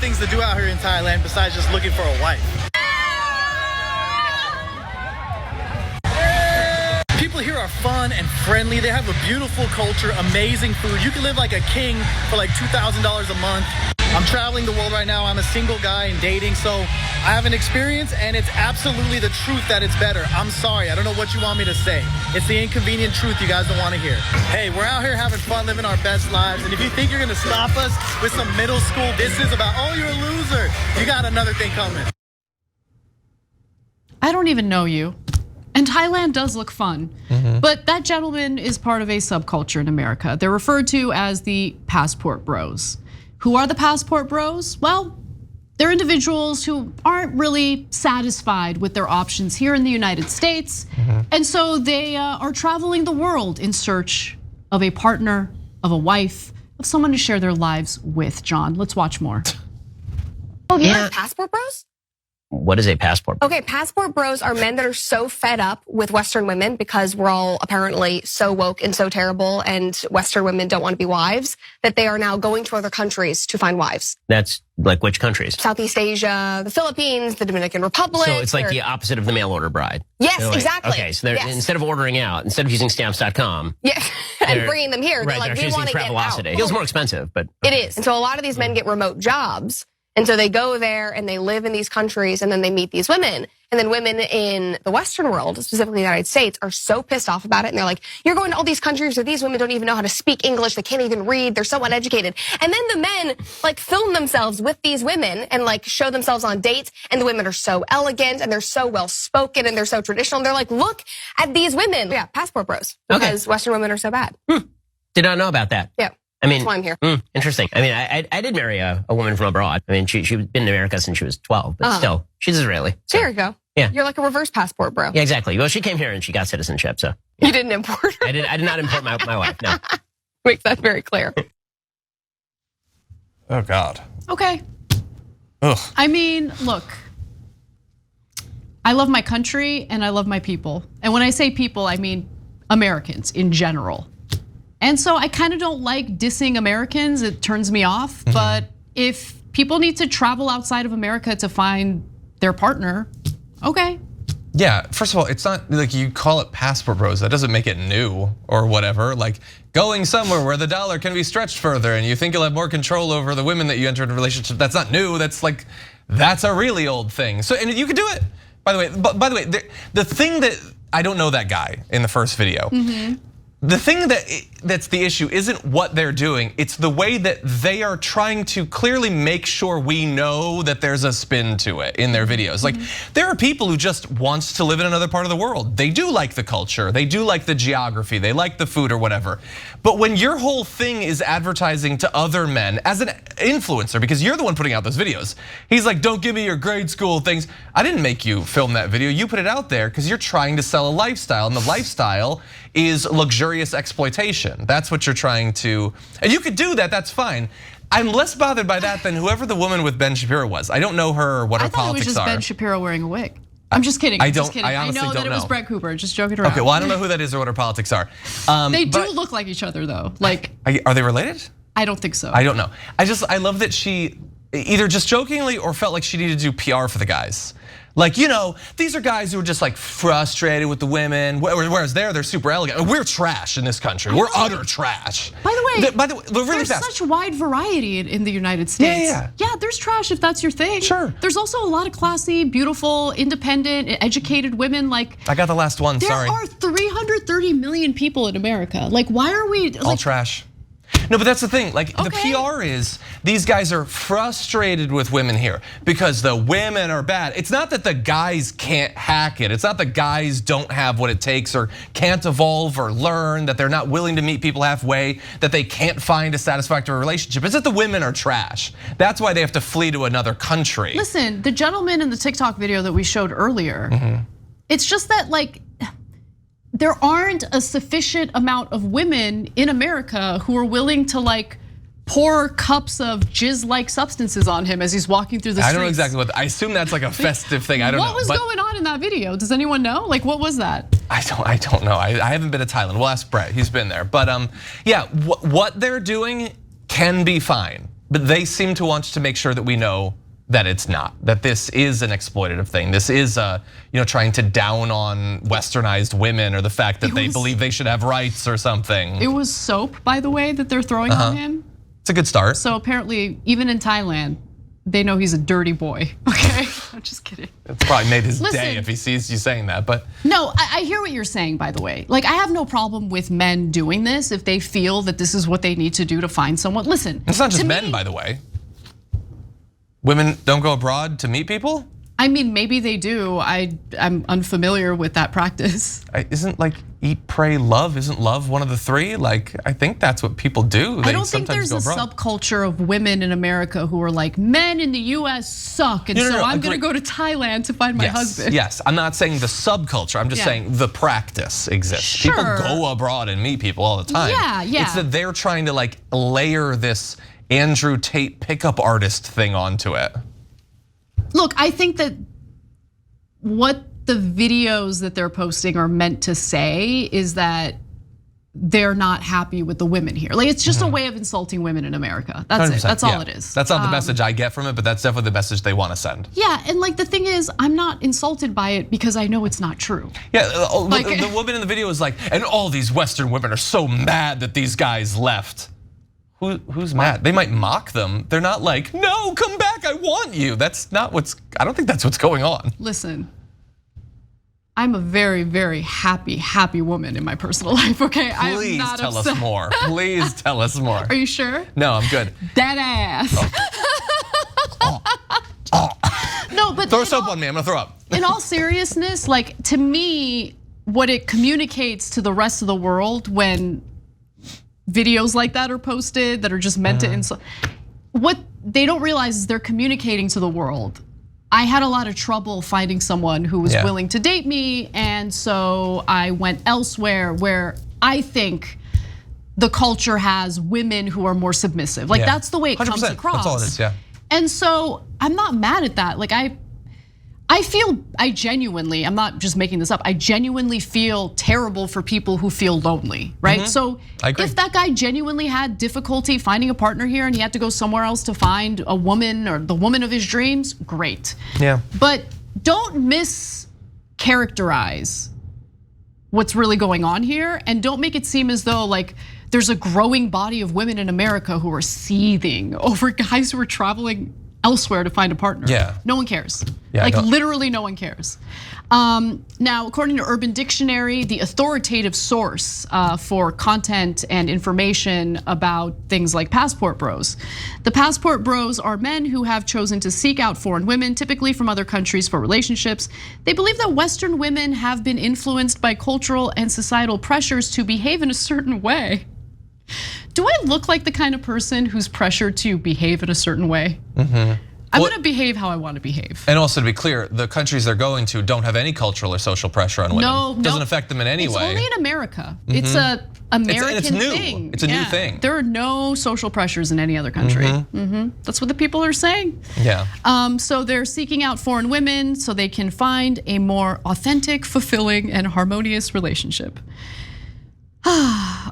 things to do out here in Thailand besides just looking for a wife. People here are fun and friendly. They have a beautiful culture, amazing food. You can live like a king for like $2,000 a month. I'm traveling the world right now. I'm a single guy and dating, so I have an experience, and it's absolutely the truth that it's better. I'm sorry, I don't know what you want me to say. It's the inconvenient truth you guys don't want to hear. Hey, we're out here having fun, living our best lives, and if you think you're gonna stop us with some middle school disses about, oh, you're a loser, you got another thing coming. I don't even know you. And Thailand does look fun, but that gentleman is part of a subculture in America. They're referred to as the passport bros. Who are the passport bros? Well, they're individuals who aren't really satisfied with their options here in the United States. And so they are traveling the world in search of a partner, of a wife, of someone to share their lives with. John, let's watch more. Oh, you have passport bros? What is a passport bro? Okay, passport bros are men that are so fed up with Western women because we're all apparently so woke and so terrible, and Western women don't want to be wives, that they are now going to other countries to find wives. That's like which countries? Southeast Asia, the Philippines, the Dominican Republic. So it's like the opposite of the mail order bride. Yes, Like, exactly. Okay, so they're instead of ordering out, instead of using stamps.com. Yeah, and bringing them here, they're like, we want to get out. It feels more expensive, but. It is, and so a lot of these men get remote jobs. And so they go there and they live in these countries and then they meet these women. And then women in the Western world, specifically the United States, are so pissed off about it. And they're like, you're going to all these countries where these women don't even know how to speak English. They can't even read. They're so uneducated. And then the men like film themselves with these women and like show themselves on dates. And the women are so elegant and they're so well spoken and they're so traditional. And they're like, look at these women. Yeah, passport bros. Because Western women are so bad. Did not know about that. Yeah. I mean, that's why I'm here. Interesting. I mean, I did marry a woman from abroad. I mean, she's been in America since she was 12, but still, she's Israeli. So. There you go. Yeah. You're like a reverse passport, bro. Yeah, exactly. Well, she came here and she got citizenship, so. You didn't import her? I did not import my wife, no. Makes that very clear. Oh, God. Okay. Ugh. I mean, look, I love my country and I love my people. And when I say people, I mean Americans in general. And so I kind of don't like dissing Americans, it turns me off. But if people need to travel outside of America to find their partner, okay. Yeah, first of all, it's not like you call it passport bros. That doesn't make it new or whatever. Like going somewhere where the dollar can be stretched further and you think you'll have more control over the women that you enter into a relationship. That's not new, that's a really old thing. So, and you can do it. By the way, the thing that, I don't know that guy in the first video. The thing that's the issue isn't what they're doing, it's the way that they are trying to clearly make sure we know that there's a spin to it in their videos. Like there are people who just wants to live in another part of the world. They do like the culture, they do like the geography, they like the food or whatever. But when your whole thing is advertising to other men as an influencer, because you're the one putting out those videos, he's like, don't give me your grade school things. I didn't make you film that video, you put it out there because you're trying to sell a lifestyle, and the lifestyle is luxurious exploitation. That's what you're trying to, and you could do that, that's fine. I'm less bothered by that than whoever the woman with Ben Shapiro was. I don't know her or what her politics are. I thought it was just Ben Shapiro wearing a wig. I'm just kidding. I honestly don't know that it was Brett Cooper, just joking around. Okay, well I don't know who that is or what her politics are. They do look like each other though. Like, are they related? I don't think so. I don't know. I love that she either just jokingly or felt like she needed to do PR for the guys. Like, you know, these are guys who are just like frustrated with the women, whereas they're super elegant. We're trash in this country. We're utter trash. By the way, really there's fast. such wide variety in the United States. Yeah, there's trash if that's your thing. Sure. There's also a lot of classy, beautiful, independent, educated women. Like, I got the last one, there sorry. There are 330 million people in America. Like, why are we all trash? No, but that's the thing, like the PR is, these guys are frustrated with women here because the women are bad. It's not that the guys can't hack it. It's not that guys don't have what it takes or can't evolve or learn, that they're not willing to meet people halfway, that they can't find a satisfactory relationship. It's that the women are trash. That's why they have to flee to another country. Listen, the gentleman in the TikTok video that we showed earlier, it's just that like, there aren't a sufficient amount of women in America who are willing to like pour cups of jizz-like substances on him as he's walking through the streets. I don't know exactly what, I assume that's like a festive thing, I don't know. What was going on in that video? Does anyone know? Like, what was that? I don't know, I haven't been to Thailand. We'll ask Brett, he's been there. But yeah, what they're doing can be fine. but they seem to want to make sure that we know that it's not, that this is an exploitative thing. This is trying to down on westernized women or the fact that they believe they should have rights or something. It was soap, by the way, that they're throwing on him. It's a good start. So apparently, even in Thailand, they know he's a dirty boy, okay? I'm just kidding. It's probably made his day if he sees you saying that, but. No, I hear what you're saying, by the way. Like, I have no problem with men doing this if they feel that this is what they need to do to find someone. Listen. It's not just men, by the way. Women don't go abroad to meet people? I mean, maybe they do. I'm unfamiliar with that practice. Isn't like eat, pray, love, isn't love one of the three? Like, I think that's what people do. I don't think there's a subculture of women in America who are like, men in the US suck, and so I'm gonna go to Thailand to find my husband. Yes, I'm not saying the subculture, I'm just saying the practice exists. Sure. People go abroad and meet people all the time. Yeah. It's that they're trying to like layer this Andrew Tate pickup artist thing onto it. Look, I think that what the videos that they're posting are meant to say is that they're not happy with the women here. Like, it's just a way of insulting women in America. That's it. That's all it is. That's not the message I get from it, but that's definitely the message they want to send. Yeah, and like the thing is, I'm not insulted by it because I know it's not true. Yeah, the woman in the video is like, and all these Western women are so mad that these guys left. Who's mad? They might mock them. They're not like, no, come back, I want you. That's not I don't think that's what's going on. Listen, I'm a very, very happy woman in my personal life, okay? Please tell us more. Please tell us more. Are you sure? No, I'm good. That ass. No, but throw soap on me, I'm gonna throw up. In all seriousness, like, to me, what it communicates to the rest of the world when videos like that are posted that are just meant to insult, what they don't realize is they're communicating to the world. I had a lot of trouble finding someone who was willing to date me, and so I went elsewhere where I think the culture has women who are more submissive. Like, that's the way it comes across. That's all it is, yeah. And so I'm not mad at that. Like, I genuinely, I'm not just making this up, I genuinely feel terrible for people who feel lonely, right? So if that guy genuinely had difficulty finding a partner here and he had to go somewhere else to find a woman or the woman of his dreams, great. Yeah. But don't mischaracterize what's really going on here, and don't make it seem as though like there's a growing body of women in America who are seething over guys who are traveling elsewhere to find a partner. Yeah. No one cares. Yeah, like literally no one cares. Now, according to Urban Dictionary, the authoritative source for content and information about things like passport bros. The passport bros are men who have chosen to seek out foreign women, typically from other countries, for relationships. They believe that Western women have been influenced by cultural and societal pressures to behave in a certain way. Do I look like the kind of person who's pressured to behave in a certain way? I'm gonna behave how I want to behave. And also, to be clear, the countries they're going to don't have any cultural or social pressure on women. No, it doesn't affect them in any way. It's only in America. It's a American new. thing. It's a new thing. There are no social pressures in any other country. That's what the people are saying. Yeah. So they're seeking out foreign women so they can find a more authentic, fulfilling, and harmonious relationship.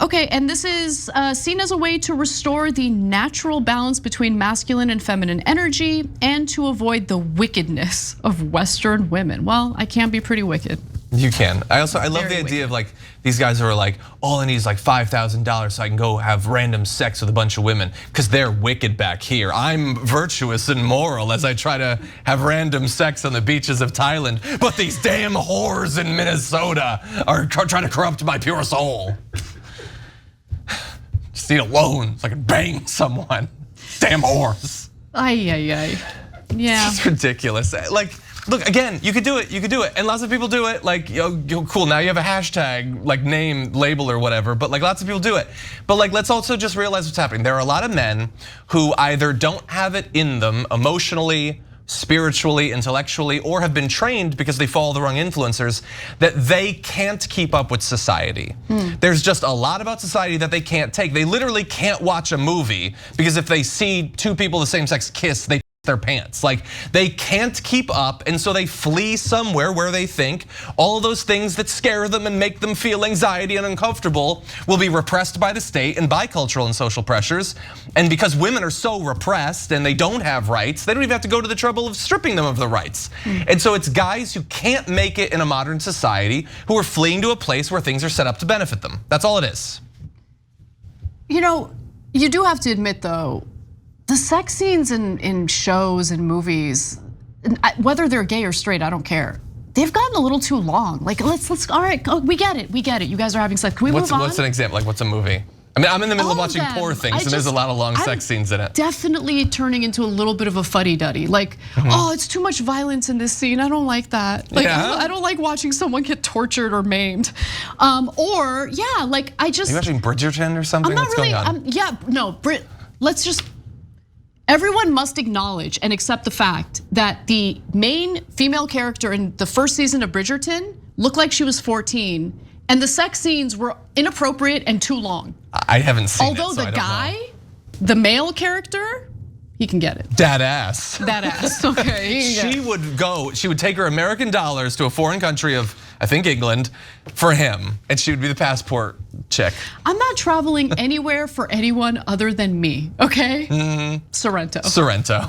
Okay, and this is seen as a way to restore the natural balance between masculine and feminine energy and to avoid the wickedness of Western women. Well, I can be pretty wicked. You can. I love the idea of like these guys who are like, all I need is like $5,000 so I can go have random sex with a bunch of women because they're wicked back here. I'm virtuous and moral as I try to have random sex on the beaches of Thailand, but these damn whores in Minnesota are trying to corrupt my pure soul. Just need a loan so I can bang someone. Damn whores. Yeah. It's ridiculous. Like, look, again, you could do it, and lots of people do it. Like, cool, now you have a hashtag, like name, label, or whatever, but like lots of people do it. But like, let's also just realize what's happening. There are a lot of men who either don't have it in them emotionally, spiritually, intellectually, or have been trained because they follow the wrong influencers, that they can't keep up with society. There's just a lot about society that they can't take. They literally can't watch a movie because if they see two people of the same sex kiss, they their pants. Like they can't keep up, and so they flee somewhere where they think all those things that scare them and make them feel anxiety and uncomfortable will be repressed by the state and by cultural and social pressures. And because women are so repressed and they don't have rights, they don't even have to go to the trouble of stripping them of the rights. And so it's guys who can't make it in a modern society who are fleeing to a place where things are set up to benefit them. That's all it is. You know, you do have to admit though, the sex scenes in shows and movies, whether they're gay or straight, I don't care. They've gotten a little too long. Like let's all right, we get it. You guys are having sex. Can we move on? What's an example? Like what's a movie? I mean, I'm in the middle of watching Poor Things, and there's a lot of long sex scenes in it. Definitely turning into a little bit of a fuddy-duddy. Like, oh, it's too much violence in this scene. I don't like that. Like, I don't like watching someone get tortured or maimed. Or yeah, like I just. Are you watching Bridgerton or something? I'm not What's really. going on? Let's just. Everyone must acknowledge and accept the fact that the main female character in the first season of Bridgerton looked like she was 14, and the sex scenes were inappropriate and too long. I haven't seen it, Although so I the don't guy, know. the male character, he can get it. That ass. That ass, okay. She would take her American dollars to a foreign country of, I think England, for him, and she would be the passport chick. I'm not traveling anywhere for anyone other than me, okay? Sorrento. Sorrento.